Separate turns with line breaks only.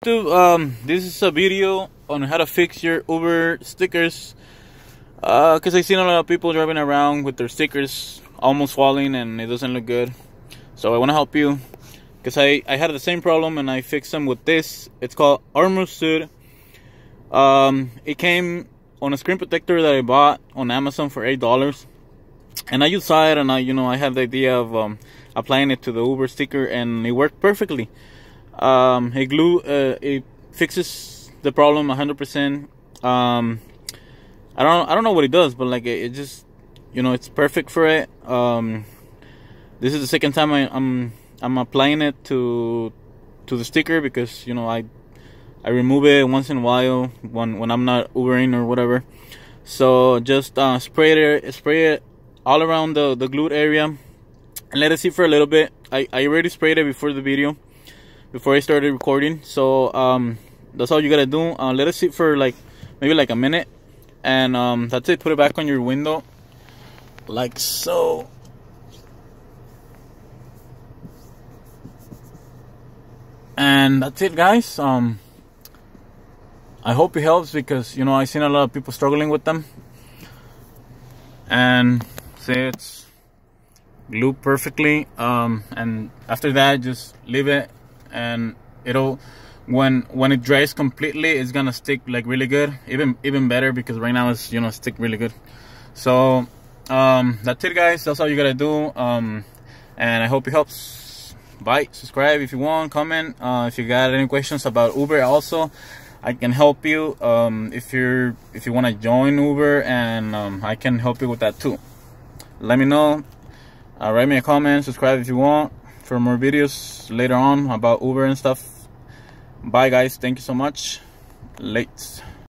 This is a video on how to fix your Uber stickers. Cause I've seen a lot of people driving around with their stickers almost falling and it doesn't look good. So I want to help you. Cause I had the same problem and I fixed them with this. It's called Armor Suit. It came on a screen protector that I bought on Amazon for $8. And I used it and I had the idea of applying it to the Uber sticker and it worked perfectly. It fixes the problem 100%. I don't know what it does, but like it just, it's perfect for it. This is the second time I'm applying it to the sticker because I remove it once in a while when I'm not Ubering or whatever. So just spray it all around the glued area and let it sit for a little bit. I already sprayed it before the video, before I started recording. So that's all you gotta do. Let it sit for maybe like a minute, and that's it. Put it back on your window like so. And that's it, guys. I hope it helps because I've seen a lot of people struggling with them. And see, it's glued perfectly. And after that, just leave it, and it'll when it dries completely, it's gonna stick like really good, even better, because right now it's stick really good. So that's it, guys. That's all you gotta do. And I hope it helps. Bye. Subscribe if you want, comment if you got any questions about Uber. Also, I can help you if you want to join Uber, and I can help you with that too. Let me know. Write me a comment. Subscribe if you want for more videos later on about Uber and stuff. Bye, guys. Thank you so much. Late.